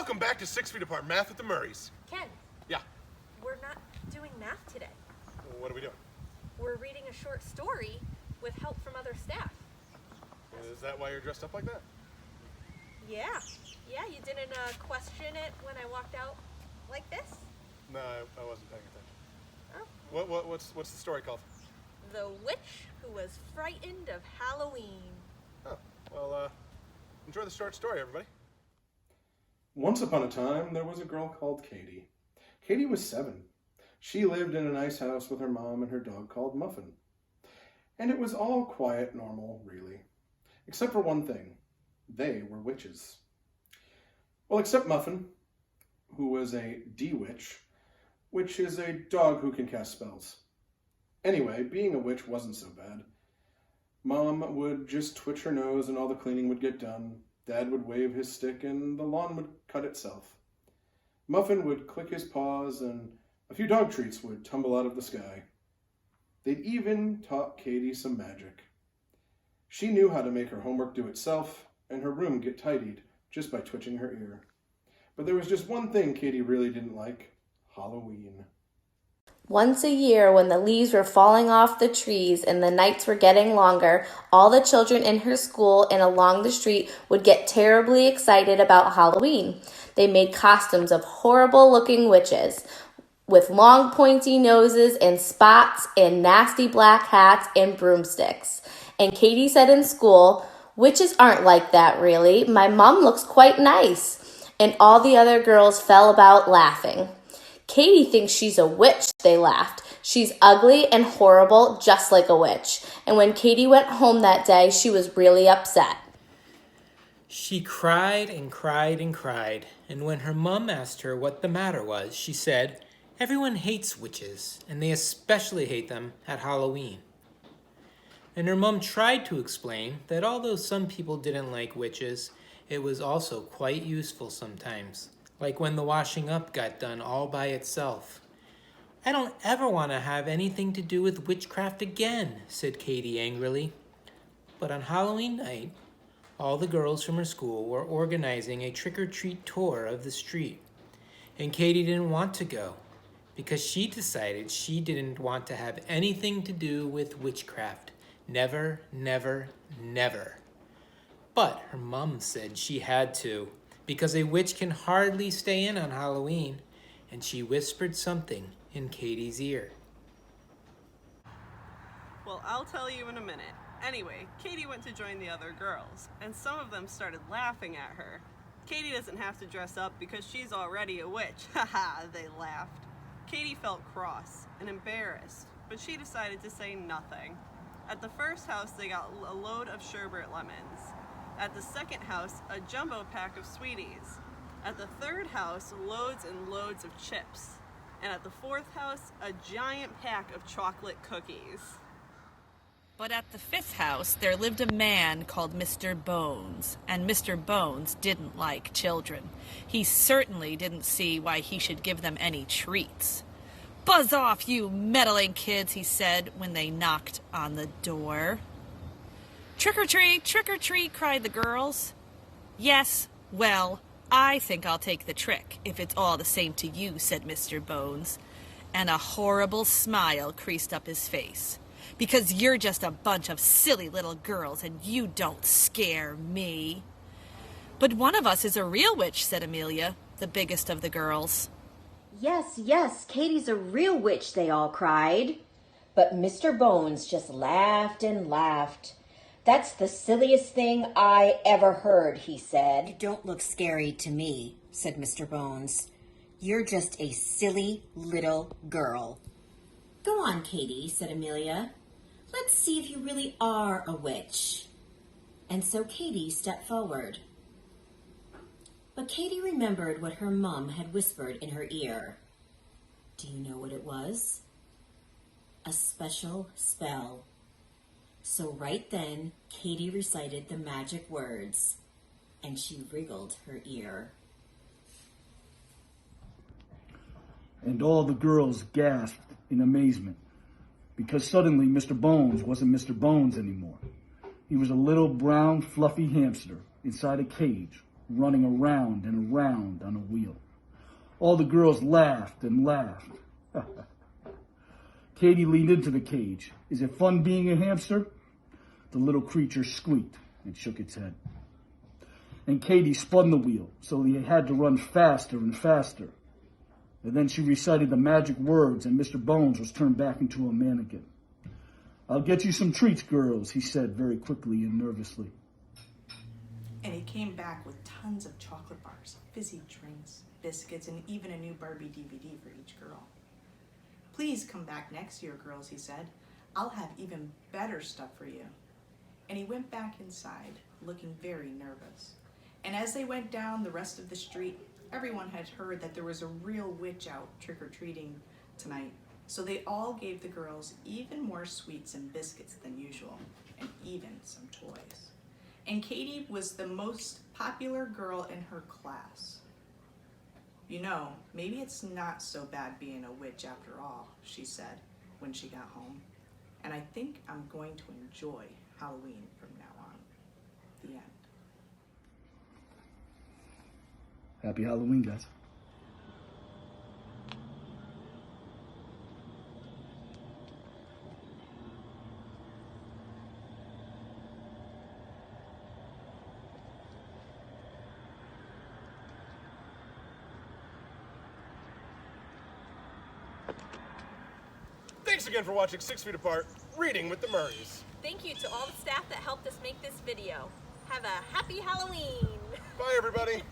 Welcome back to 6 Feet Apart Math with the Murrays. Ken, Yeah. we're not doing math today. Well, what are we doing? We're reading a short story with help from other staff. Is that why you're dressed up like that? Yeah, you didn't question it when I walked out like this? No, I wasn't paying attention. Oh. What's the story called? The witch who was frightened of Halloween. Oh, well, enjoy the short story, everybody. Once upon a time, there was a girl called Katie. Katie was 7. She lived in a nice house with her mom and her dog called Muffin. And it was all quiet, normal, really. Except for one thing. They were witches. Well, except Muffin, who was a D-witch, which is a dog who can cast spells. Anyway, being a witch wasn't so bad. Mom would just twitch her nose and all the cleaning would get done. Dad would wave his stick and the lawn would cut itself. Muffin would click his paws and a few dog treats would tumble out of the sky. They'd even taught Katie some magic. She knew how to make her homework do itself and her room get tidied just by twitching her ear. But there was just one thing Katie really didn't like: Halloween. Once a year, when the leaves were falling off the trees and the nights were getting longer, all the children in her school and along the street would get terribly excited about Halloween. They made costumes of horrible-looking witches with long pointy noses and spots and nasty black hats and broomsticks. And Katie said in school, "Witches aren't like that, really. My mom looks quite nice." And all the other girls fell about laughing. "Katie thinks she's a witch," they laughed. "She's ugly and horrible, just like a witch." And when Katie went home that day, she was really upset. She cried and cried and cried, and when her mom asked her what the matter was, she said, "Everyone hates witches, and they especially hate them at Halloween." And her mom tried to explain that although some people didn't like witches, it was also quite useful sometimes, like when the washing up got done all by itself. "I don't ever want to have anything to do with witchcraft again," said Katie angrily. But on Halloween night, all the girls from her school were organizing a trick-or-treat tour of the street. And Katie didn't want to go, because she decided she didn't want to have anything to do with witchcraft. Never, never, never. But her mom said she had to, because a witch can hardly stay in on Halloween, and she whispered something in Katie's ear. Well, I'll tell you in a minute. Anyway, Katie went to join the other girls, and some of them started laughing at her. Katie doesn't have to dress up because she's already a witch. Haha, they laughed. Katie felt cross and embarrassed, but she decided to say nothing. At the first house, they got a load of sherbet lemons. At the second house, a jumbo pack of sweeties. At the third house, loads and loads of chips. And at the fourth house, a giant pack of chocolate cookies. But at the fifth house, there lived a man called Mr. Bones, and Mr. Bones didn't like children. He certainly didn't see why he should give them any treats. "Buzz off, you meddling kids," he said when they knocked on the door. Trick or treat," cried the girls. "Yes, well, I think I'll take the trick, if it's all the same to you," said Mr. Bones, and a horrible smile creased up his face. "Because you're just a bunch of silly little girls, and you don't scare me." "But one of us is a real witch," said Amelia, the biggest of the girls. Yes, Katie's a real witch," they all cried. But Mr. Bones just laughed and laughed. "That's the silliest thing I ever heard," he said. "You don't look scary to me," said Mr. Bones. "You're just a silly little girl." "Go on, Katie," said Amelia. "Let's see if you really are a witch." And so Katie stepped forward. But Katie remembered what her mom had whispered in her ear. Do you know what it was? A special spell. So right then, Katie recited the magic words, and she wriggled her ear. And all the girls gasped in amazement, because suddenly Mr. Bones wasn't Mr. Bones anymore. He was a little brown, fluffy hamster inside a cage running around and around on a wheel. All the girls laughed and laughed. Katie leaned into the cage. Is it fun being a hamster? The little creature squeaked and shook its head. And Katie spun the wheel, so they had to run faster and faster. And then she recited the magic words, and Mr. Bones was turned back into a mannequin. I'll get you some treats, girls, he said very quickly and nervously. And he came back with tons of chocolate bars, fizzy drinks, biscuits, and even a new Barbie DVD for each girl. Please come back next year, girls, he said. I'll have even better stuff for you. And he went back inside, looking very nervous. And as they went down the rest of the street, everyone had heard that there was a real witch out trick-or-treating tonight. So they all gave the girls even more sweets and biscuits than usual, and even some toys. And Katie was the most popular girl in her class. You know, maybe it's not so bad being a witch after all, she said when she got home. And I think I'm going to enjoy Halloween from now on. The end. Happy Halloween, guys. Thanks again for watching 6 Feet Apart, Reading with the Murrays. Thank you to all the staff that helped us make this video. Have a happy Halloween! Bye, everybody.